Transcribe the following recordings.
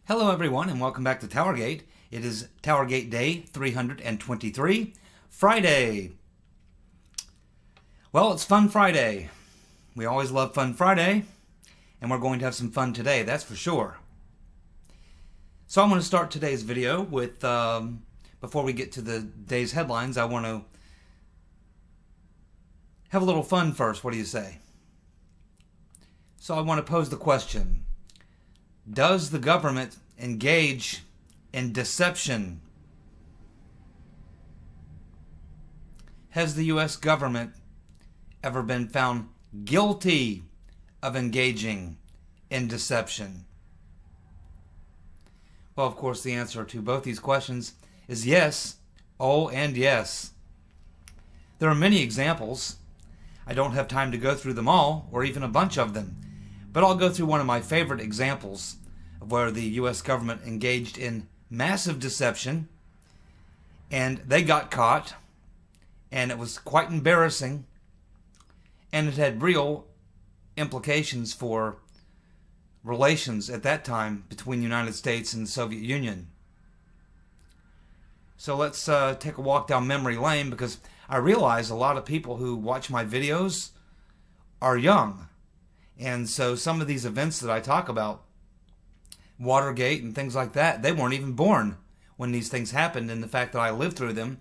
Hello everyone and welcome back to TowerGate. It is TowerGate Day 323, Friday. Well, it's Fun Friday. We always love Fun Friday, and we're going to have some fun today, that's for sure. So I'm going to start today's video with, before we get to the day's headlines, I want to have a little fun first. What do you say? So I want to pose the question: does the government engage in deception? Has the U.S. government ever been found guilty of engaging in deception? Well, of course, the answer to both these questions is yes. Oh, and yes. There are many examples. I don't have time to go through them all, or even a bunch of them, but I'll go through one of my favorite examples of where the U.S. government engaged in massive deception, and they got caught, and it was quite embarrassing, and it had real implications for relations at that time between the United States and the Soviet Union. So let's take a walk down memory lane, because I realize a lot of people who watch my videos are young. And so some of these events that I talk about, Watergate and things like that, they weren't even born when these things happened. And the fact that I lived through them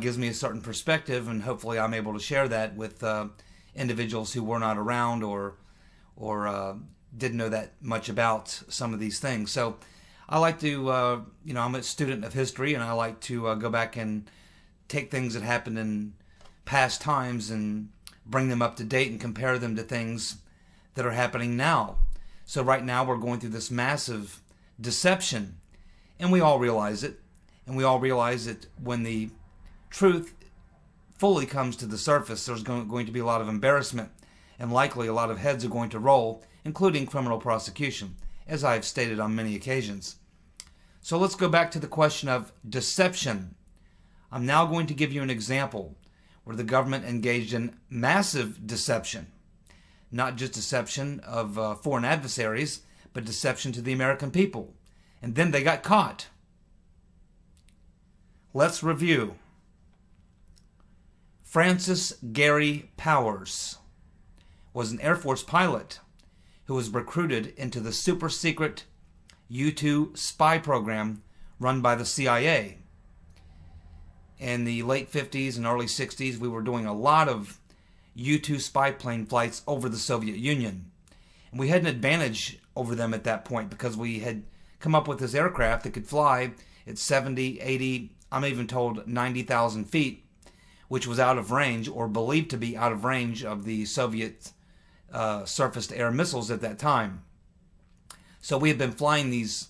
gives me a certain perspective, and hopefully I'm able to share that with individuals who were not around or didn't know that much about some of these things. So I like to, I'm a student of history, and I like to go back and take things that happened in past times and bring them up to date and compare them to things that are happening now. So right now we're going through this massive deception, and we all realize it. And we all realize that when the truth fully comes to the surface, there's going to be a lot of embarrassment, and likely a lot of heads are going to roll, including criminal prosecution, as I've stated on many occasions. So let's go back to the question of deception. I'm now going to give you an example where the government engaged in massive deception. Not just deception of foreign adversaries, but deception to the American people. And then they got caught. Let's review. Francis Gary Powers was an Air Force pilot who was recruited into the super secret U-2 spy program run by the CIA. In the late 50s and early 60s, we were doing a lot of U-2 spy plane flights over the Soviet Union. And we had an advantage over them at that point, because we had come up with this aircraft that could fly at 70, 80, I'm even told 90,000 feet, which was out of range, or believed to be out of range, of the Soviet surface-to-air missiles at that time. So we had been flying these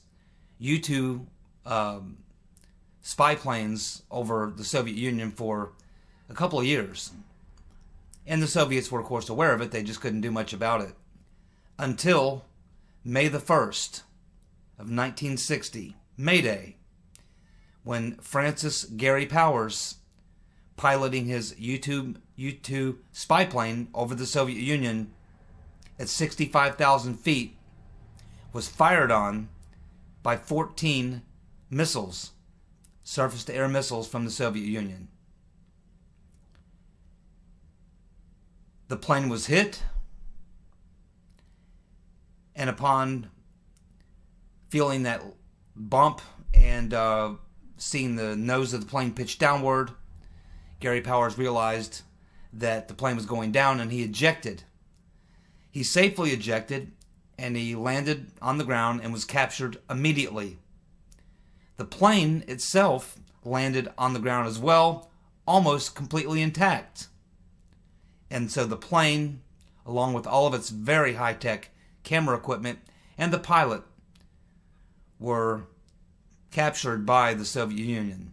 U-2 spy planes over the Soviet Union for a couple of years. And the Soviets were, of course, aware of it. They just couldn't do much about it. Until May the 1st of 1960, May Day, when Francis Gary Powers, piloting his U-2 spy plane over the Soviet Union at 65,000 feet, was fired on by 14 missiles, surface-to-air missiles from the Soviet Union. The plane was hit, and upon feeling that bump and seeing the nose of the plane pitch downward, Gary Powers realized that the plane was going down, and he ejected. He safely ejected, and he landed on the ground and was captured immediately. The plane itself landed on the ground as well, almost completely intact. And so the plane, along with all of its very high-tech camera equipment, and the pilot were captured by the Soviet Union.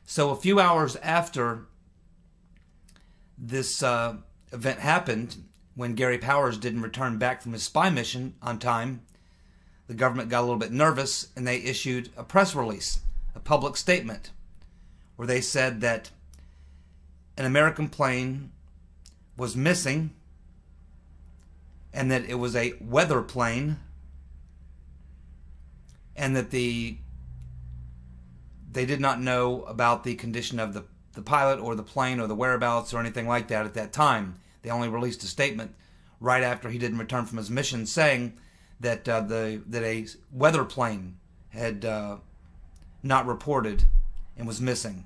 So a few hours after this event happened, when Gary Powers didn't return back from his spy mission on time, the government got a little bit nervous, and they issued a press release, a public statement, where they said that an American plane was missing, and that it was a weather plane and that they did not know about the condition of the pilot or the plane or the whereabouts or anything like that at that time. They only released a statement right after he didn't return from his mission saying that that a weather plane had not reported and was missing.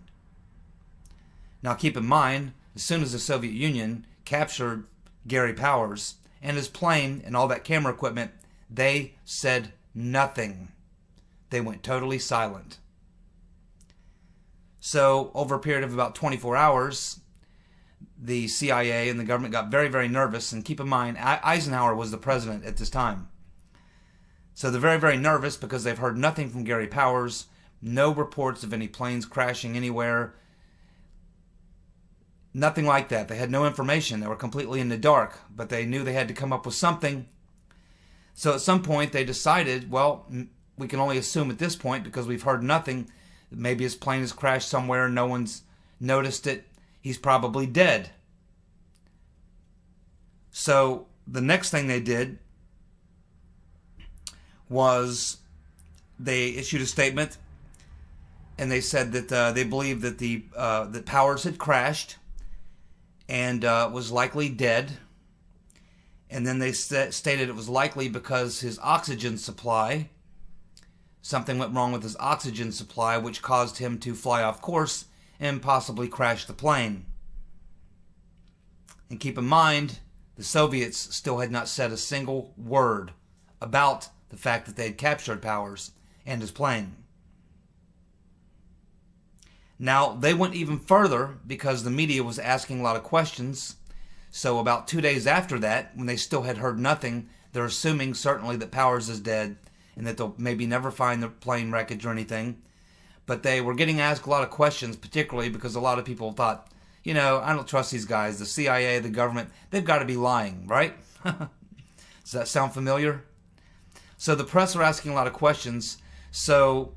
Now keep in mind, as soon as the Soviet Union captured Gary Powers and his plane and all that camera equipment, they said nothing. They went totally silent. So over a period of about 24 hours, the CIA and the government got very, very nervous. And keep in mind, Eisenhower was the president at this time. So they're very, very nervous because they've heard nothing from Gary Powers, no reports of any planes crashing anywhere, nothing like that. They had no information. They were completely in the dark, but they knew they had to come up with something. So at some point they decided, well, we can only assume at this point because we've heard nothing. Maybe his plane has crashed somewhere, no one's noticed it. He's probably dead. So the next thing they did was they issued a statement, and they said that they believed that that Powers had crashed and was likely dead. And then they stated it was likely because his oxygen supply, something went wrong with his oxygen supply, which caused him to fly off course and possibly crash the plane. And keep in mind, the Soviets still had not said a single word about the fact that they had captured Powers and his plane. Now, they went even further because the media was asking a lot of questions. So about 2 days after that, when they still had heard nothing, they're assuming certainly that Powers is dead and that they'll maybe never find the plane wreckage or anything. But they were getting asked a lot of questions, particularly because a lot of people thought, you know, I don't trust these guys. The CIA, the government, they've got to be lying, right? Does that sound familiar? So the press were asking a lot of questions, so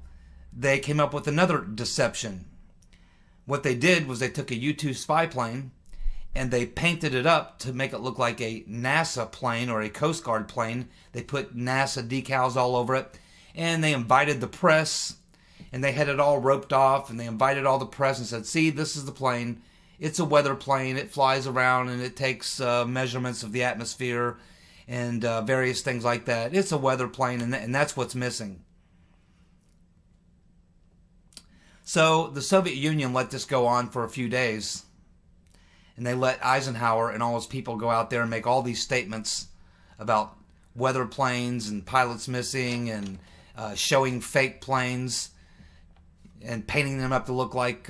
they came up with another deception. What they did was they took a U-2 spy plane and they painted it up to make it look like a NASA plane or a Coast Guard plane. They put NASA decals all over it, and they invited the press, and they had it all roped off, and they invited all the press and said, see, this is the plane. It's a weather plane. It flies around and it takes measurements of the atmosphere and various things like that. It's a weather plane, and that's what's missing. So the Soviet Union let this go on for a few days, and they let Eisenhower and all his people go out there and make all these statements about weather planes and pilots missing and showing fake planes and painting them up to look like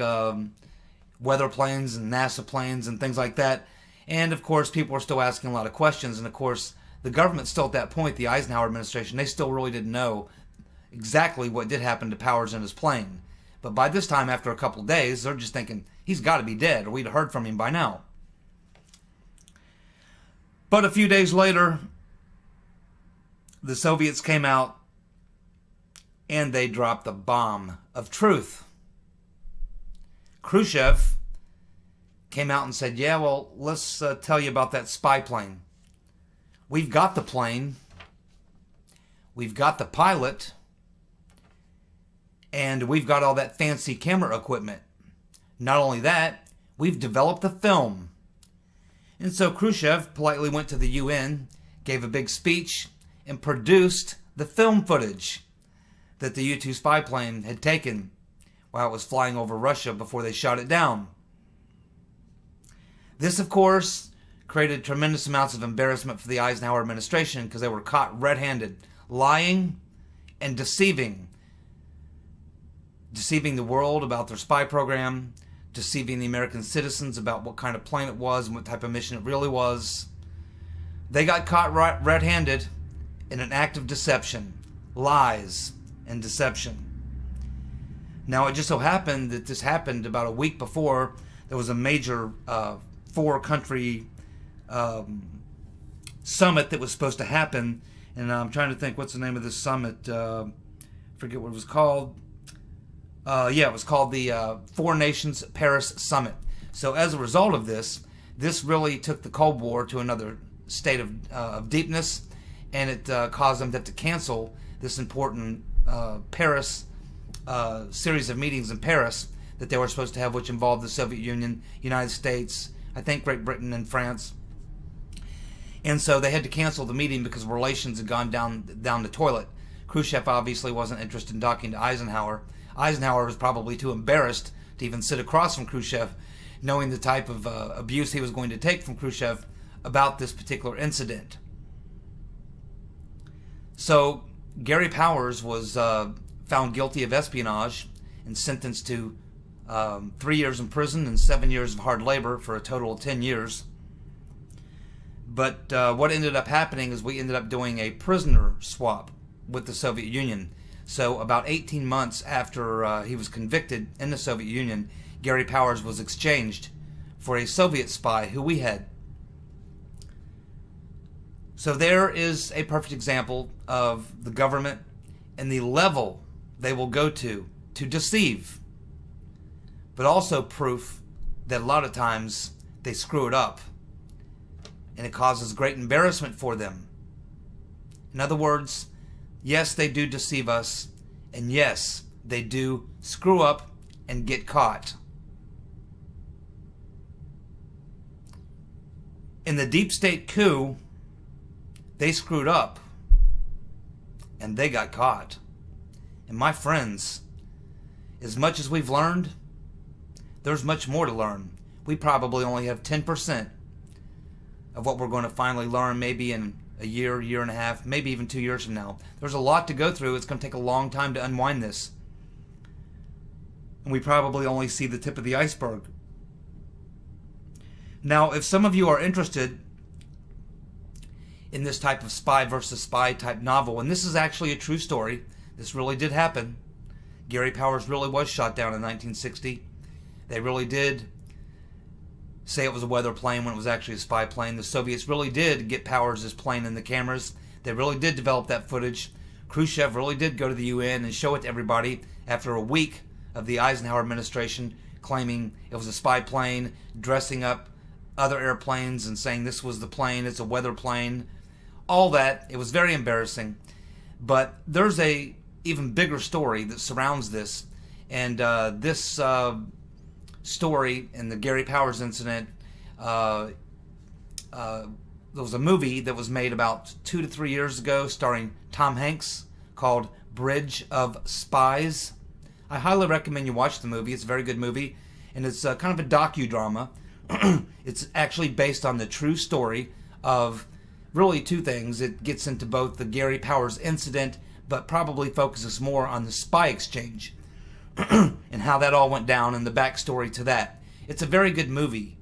weather planes and NASA planes and things like that. And of course, people were still asking a lot of questions. And of course, the government still at that point, the Eisenhower administration, they still really didn't know exactly what did happen to Powers and his plane. But by this time, after a couple of days, they're just thinking, he's got to be dead, or we'd have heard from him by now. But a few days later, the Soviets came out and they dropped the bomb of truth. Khrushchev came out and said, yeah, well, let's tell you about that spy plane. We've got the plane. We've got the pilot. And we've got all that fancy camera equipment. Not only that, we've developed the film. And so Khrushchev politely went to the UN, gave a big speech, and produced the film footage that the U-2 spy plane had taken while it was flying over Russia before they shot it down. This, of course, created tremendous amounts of embarrassment for the Eisenhower administration because they were caught red-handed, lying and deceiving the world about their spy program, deceiving the American citizens about what kind of plane it was and what type of mission it really was. They got caught red-handed in an act of deception, lies and deception. Now, it just so happened that this happened about a week before there was a major four-country summit that was supposed to happen. And I'm trying to think, what's the name of this summit? Forget what it was called. It was called the Four Nations Paris Summit. So as a result of this really took the Cold War to another state of deepness, and it caused them to cancel this important Paris series of meetings in Paris that they were supposed to have, which involved the Soviet Union, United States, I think Great Britain and France. And so they had to cancel the meeting because relations had gone down the toilet. Khrushchev obviously wasn't interested in talking to Eisenhower. Eisenhower was probably too embarrassed to even sit across from Khrushchev, knowing the type of abuse he was going to take from Khrushchev about this particular incident. So Gary Powers was found guilty of espionage and sentenced to 3 years in prison and 7 years of hard labor for a total of 10 years. But what ended up happening is we ended up doing a prisoner swap with the Soviet Union. So about 18 months after he was convicted in the Soviet Union, Gary Powers was exchanged for a Soviet spy who we had. So there is a perfect example of the government and the level they will go to deceive, but also proof that a lot of times they screw it up and it causes great embarrassment for them. In other words, yes, they do deceive us, and yes, they do screw up and get caught. In the deep state coup, they screwed up and they got caught. And my friends, as much as we've learned, there's much more to learn. We probably only have 10% of what we're going to finally learn, maybe in a year, year and a half, maybe even 2 years from now. There's a lot to go through. It's going to take a long time to unwind this. And we probably only see the tip of the iceberg. Now, if some of you are interested in this type of spy versus spy type novel, and this is actually a true story, this really did happen. Gary Powers really was shot down in 1960. They really did say it was a weather plane when it was actually a spy plane. The Soviets really did get Powers' plane in the cameras. They really did develop that footage. Khrushchev really did go to the UN and show it to everybody after a week of the Eisenhower administration claiming it was a spy plane, dressing up other airplanes and saying this was the plane, it's a weather plane. All that. It was very embarrassing. But there's a even bigger story that surrounds this. And this story in the Gary Powers incident, there was a movie that was made about 2 to 3 years ago starring Tom Hanks called Bridge of Spies. I highly recommend you watch the movie. It's a very good movie, and it's kind of a docudrama. It's actually based on the true story of really two things. It gets into both the Gary Powers incident, but probably focuses more on the spy exchange and how that all went down and the backstory to that. It's a very good movie,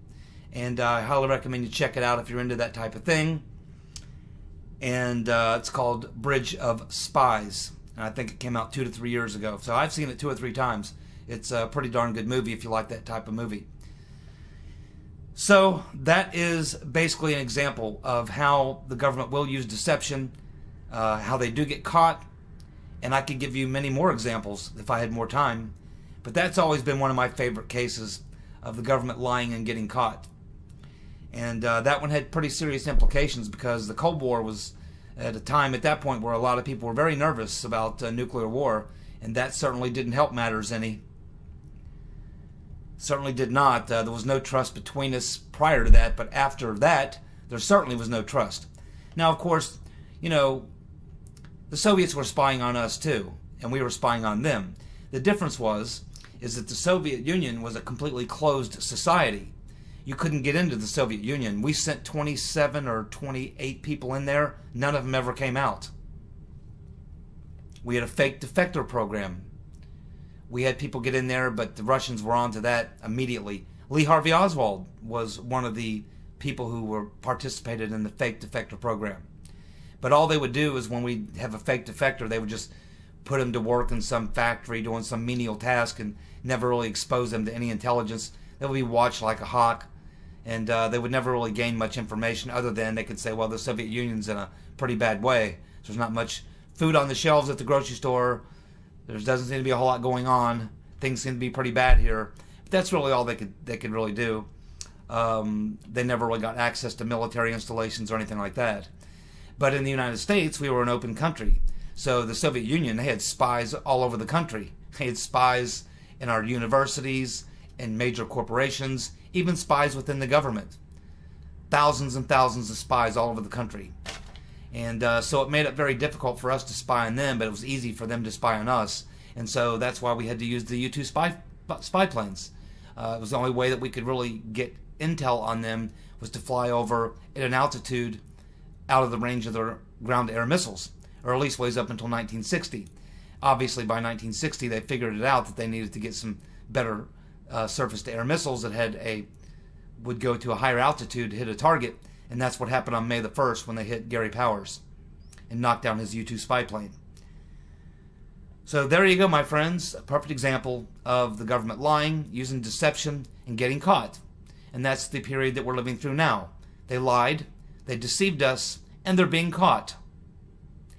and I highly recommend you check it out if you're into that type of thing. And it's called Bridge of Spies, and I think it came out 2 to 3 years ago. So I've seen it 2 or 3 times. It's a pretty darn good movie if you like that type of movie. So that is basically an example of how the government will use deception, how they do get caught, and I could give you many more examples if I had more time. But that's always been one of my favorite cases of the government lying and getting caught. And that one had pretty serious implications because the Cold War was at a time at that point where a lot of people were very nervous about nuclear war, and that certainly didn't help matters any. Certainly did not. There was no trust between us prior to that, but after that, there certainly was no trust. Now, of course, you know, the Soviets were spying on us too, and we were spying on them. The difference is that the Soviet Union was a completely closed society. You couldn't get into the Soviet Union. We sent 27 or 28 people in there. None of them ever came out. We had a fake defector program. We had people get in there, but the Russians were onto that immediately. Lee Harvey Oswald was one of the people who were participated in the fake defector program. But all they would do is when we have a fake defector, they would just put him to work in some factory doing some menial task and never really expose them to any intelligence. They would be watched like a hawk, and they would never really gain much information other than they could say, well, the Soviet Union's in a pretty bad way. So there's not much food on the shelves at the grocery store. There doesn't seem to be a whole lot going on. Things seem to be pretty bad here. But that's really all they could really do. They never really got access to military installations or anything like that. But in the United States, we were an open country. So the Soviet Union, they had spies all over the country. They had spies in our universities, in major corporations, even spies within the government. Thousands and thousands of spies all over the country. And so it made it very difficult for us to spy on them, but it was easy for them to spy on us. And so that's why we had to use the U-2 spy planes. It was the only way that we could really get intel on them was to fly over at an altitude out of the range of their ground-to-air missiles, or at least ways up until 1960. Obviously, by 1960, they figured it out that they needed to get some better surface-to-air missiles that would go to a higher altitude to hit a target, and that's what happened on May the 1st when they hit Gary Powers and knocked down his U-2 spy plane. So there you go, my friends, a perfect example of the government lying, using deception, and getting caught. And that's the period that we're living through now. They lied, they deceived us, and they're being caught.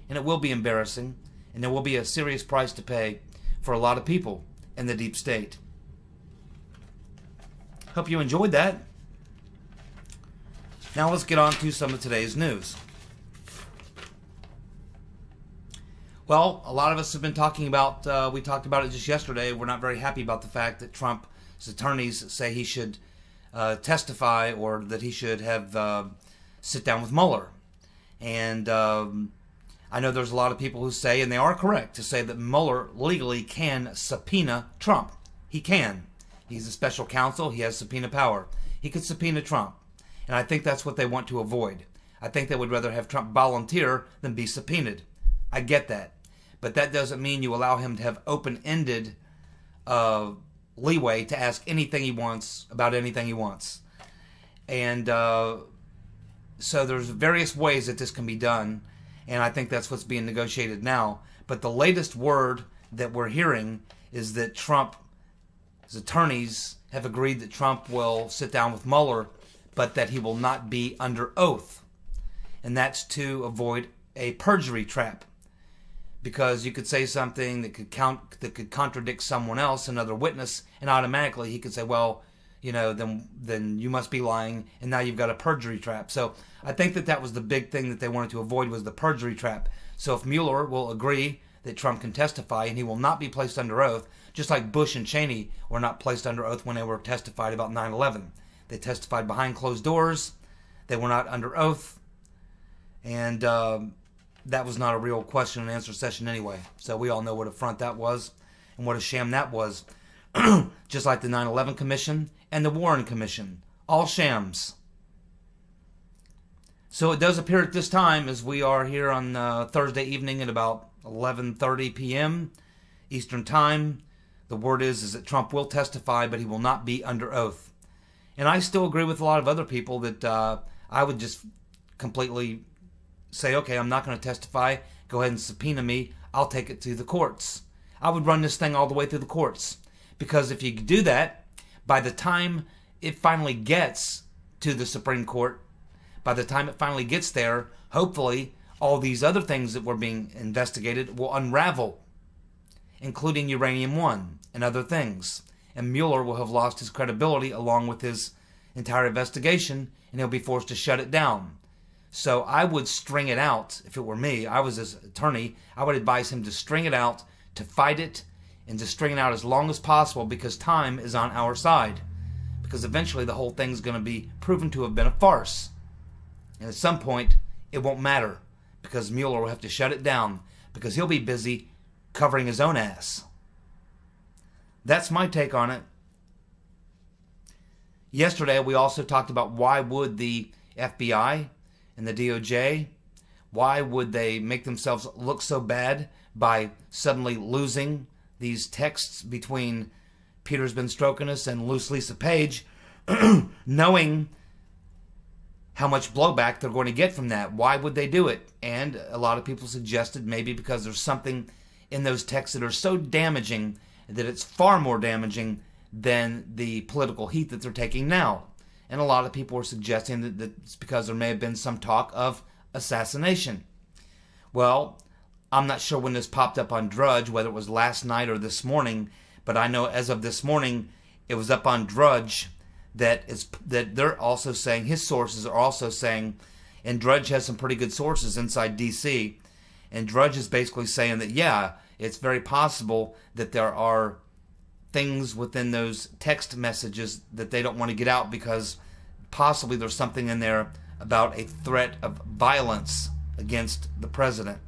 And it will be embarrassing, and there will be a serious price to pay for a lot of people in the deep state. Hope you enjoyed that. Now let's get on to some of today's news. Well, a lot of us have been talking about, we talked about it just yesterday, we're not very happy about the fact that Trump's attorneys say he should testify, or that he should have sit down with Mueller. And I know there's a lot of people who say, and they are correct, to say that Mueller legally can subpoena Trump. He can. He's a special counsel. He has subpoena power. He could subpoena Trump. And I think that's what they want to avoid. I think they would rather have Trump volunteer than be subpoenaed. I get that. But that doesn't mean you allow him to have open-ended leeway to ask anything he wants about anything he wants. And so there's various ways that this can be done, and I think that's what's being negotiated now. But the latest word that we're hearing is that Trump's attorneys have agreed that Trump will sit down with Mueller, but that he will not be under oath. And that's to avoid a perjury trap. Because you could say something that could contradict someone else, another witness, and automatically he could say, well, you know, then you must be lying, and now you've got a perjury trap. So I think that was the big thing that they wanted to avoid, was the perjury trap. So if Mueller will agree that Trump can testify and he will not be placed under oath, just like Bush and Cheney were not placed under oath when they were testified about 9/11. They testified behind closed doors. They were not under oath. And that was not a real question and answer session anyway. So we all know what a front that was and what a sham that was. Just like the 9/11 Commission and the Warren Commission. All shams. So it does appear at this time, as we are here on Thursday evening at about 11:30 p.m. Eastern Time, the word is that Trump will testify, but he will not be under oath. And I still agree with a lot of other people that I would just completely say, okay, I'm not going to testify. Go ahead and subpoena me. I'll take it to the courts. I would run this thing all the way through the courts. Because if you do that, by the time it finally gets to the Supreme Court, by the time it finally gets there, hopefully all these other things that were being investigated will unravel, including Uranium-1 and other things. And Mueller will have lost his credibility along with his entire investigation, and he'll be forced to shut it down. So I would string it out. If it were me, I was his attorney, I would advise him to string it out, to fight it, and to string it out as long as possible, because time is on our side. Because eventually the whole thing's going to be proven to have been a farce. And at some point, it won't matter, because Mueller will have to shut it down, because he'll be busy covering his own ass. That's my take on it. Yesterday, we also talked about why would the FBI and the DOJ, why would they make themselves look so bad by suddenly losing these texts between Peter's been stroking us and Loose Lisa Page, knowing how much blowback they're going to get from that? Why would they do it? And a lot of people suggested maybe because there's something in those texts that are so damaging that it's far more damaging than the political heat that they're taking now. And a lot of people were suggesting that it's because there may have been some talk of assassination. Well, I'm not sure when this popped up on Drudge, whether it was last night or this morning, but I know as of this morning, it was up on Drudge that they're also saying, his sources are also saying, and Drudge has some pretty good sources inside D.C., And Drudge is basically saying that, yeah, it's very possible that there are things within those text messages that they don't want to get out because possibly there's something in there about a threat of violence against the president.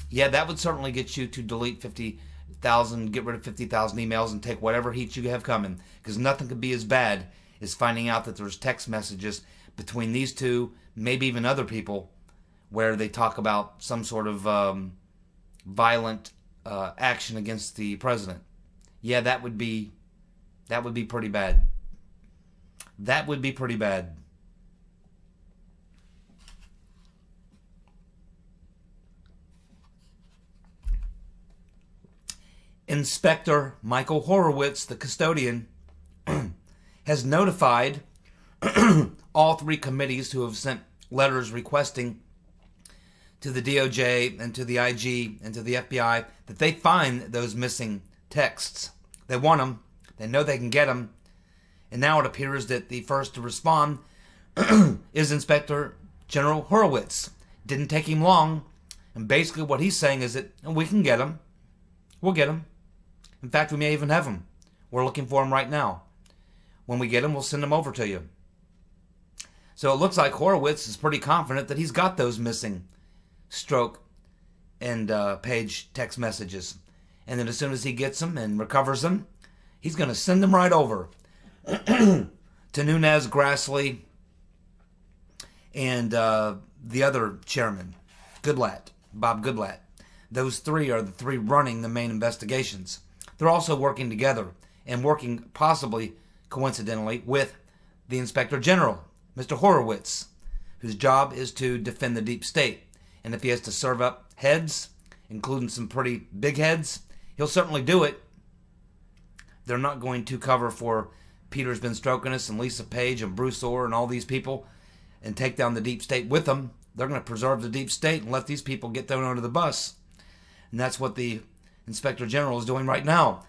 Yeah, that would certainly get you to delete 50,000, get rid of 50,000 emails and take whatever heat you have coming, because nothing could be as bad as finding out that there's text messages between these two, maybe even other people, where they talk about some sort of violent action against the president. Yeah, that would be pretty bad. That would be pretty bad. Inspector Michael Horrowitz, the custodian, has notified all three committees who have sent letters requesting to the DOJ and to the IG and to the FBI that they find those missing texts. They want them. They know they can get them. And now it appears that the first to respond is Inspector General Horowitz. Didn't take him long. And basically what he's saying is that we can get them. We'll get them. In fact, we may even have them. We're looking for them right now. When we get them, we'll send them over to you. So it looks like Horowitz is pretty confident that he's got those missing stroke and page text messages. And then as soon as he gets them and recovers them, he's going to send them right over to Nunez, Grassley, and the other chairman, Goodlatte, Bob Goodlatte. Those three are the three running the main investigations. They're also working together and working possibly coincidentally with the Inspector General, Mr. Horowitz, whose job is to defend the deep state. And if he has to serve up heads, including some pretty big heads, he'll certainly do it. They're not going to cover for Peter's been stroking us and Lisa Page and Bruce Orr and all these people and take down the deep state with them. They're going to preserve the deep state and let these people get thrown under the bus. And that's what the Inspector General is doing right now.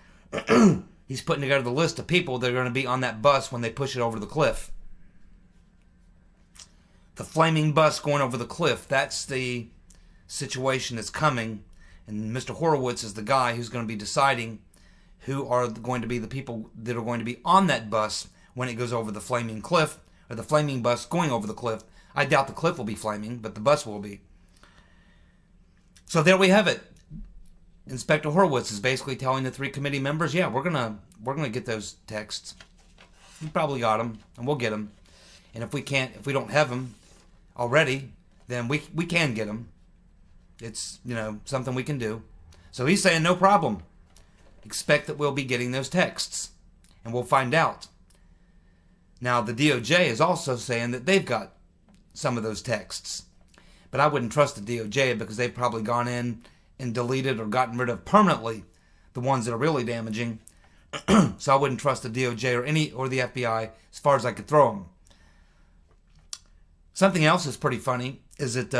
He's putting together the list of people that are going to be on that bus when they push it over the cliff. The flaming bus going over the cliff, that's the situation that's coming. And Mr. Horowitz is the guy who's going to be deciding who are going to be the people that are going to be on that bus when it goes over the flaming cliff, or the flaming bus going over the cliff. I doubt the cliff will be flaming, but the bus will be. So there we have it. Inspector Horowitz is basically telling the three committee members, yeah, we're gonna get those texts. We probably got them, and we'll get them. And if we don't have them already, then we can get them. It's, something we can do. So he's saying no problem. Expect that we'll be getting those texts, and we'll find out. Now the DOJ is also saying that they've got some of those texts, but I wouldn't trust the DOJ because they've probably gone in and deleted or gotten rid of permanently the ones that are really damaging. So I wouldn't trust the DOJ or the FBI as far as I could throw them. Something else that's pretty funny is that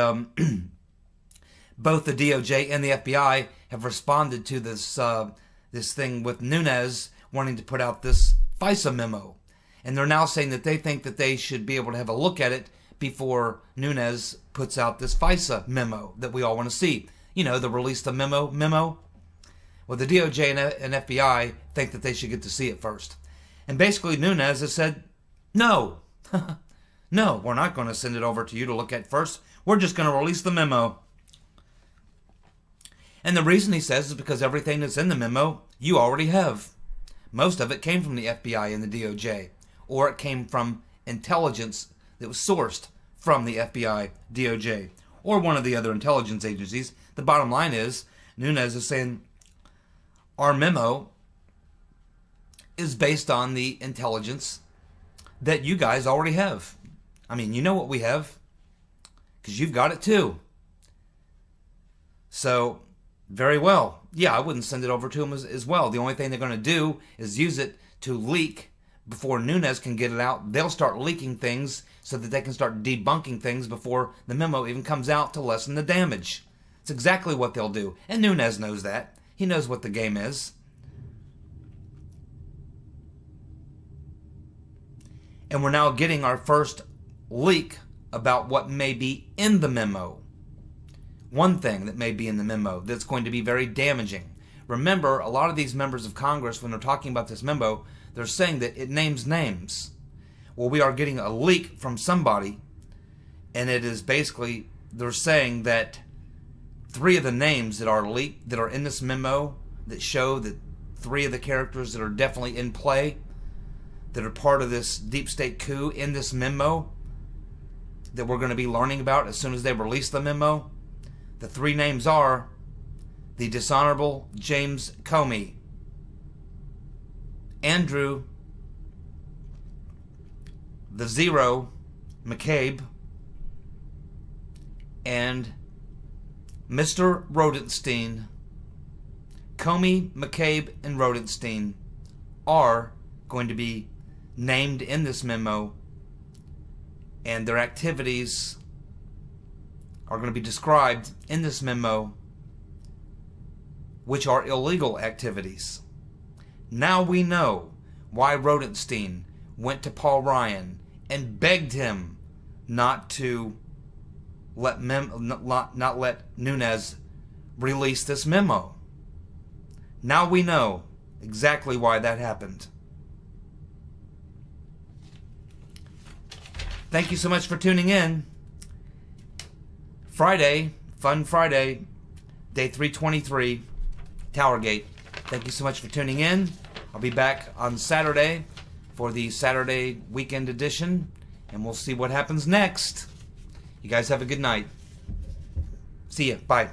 both the DOJ and the FBI have responded to this thing with Nunez wanting to put out this FISA memo. And they're now saying that they think that they should be able to have a look at it before Nunez puts out this FISA memo that we all want to see. The release the memo. Well, the DOJ and FBI think that they should get to see it first. And basically Nunez has said, no, no, we're not going to send it over to you to look at first. We're just going to release the memo. And the reason he says is because everything that's in the memo, you already have. Most of it came from the FBI and the DOJ, or it came from intelligence that was sourced from the FBI, DOJ, or one of the other intelligence agencies. The bottom line is, Nunez is saying, our memo is based on the intelligence that you guys already have. I mean, you know what we have, because you've got it too. So, very well. Yeah, I wouldn't send it over to them as well. The only thing they're going to do is use it to leak before Nunez can get it out. They'll start leaking things so that they can start debunking things before the memo even comes out to lessen the damage. It's exactly what they'll do. And Nunez knows that. He knows what the game is. And we're now getting our first leak about what may be in the memo. one thing that may be in the memo that's going to be very damaging. Remember, a lot of these members of Congress, when they're talking about this memo, they're saying that it names names. Well, we are getting a leak from somebody, and it is basically, they're saying that 3 of the names that are leaked, that are in this memo, that show that 3 of the characters that are definitely in play, that are part of this deep state coup in this memo, that we're going to be learning about as soon as they release the memo. The 3 names are the Dishonorable James Comey, Andrew the Zero McCabe, and Mr. Rodenstein. Comey, McCabe, and Rodenstein are going to be named in this memo, and their activities are going to be described in this memo, which are illegal activities. Now we know why Rodenstein went to Paul Ryan and begged him not to not let Nunes release this memo. Now we know exactly why that happened. Thank you so much for tuning in. Friday, Fun Friday, day 323, TowerGate. Thank you so much for tuning in. I'll be back on Saturday for the Saturday weekend edition, and we'll see what happens next. You guys have a good night. See ya. Bye.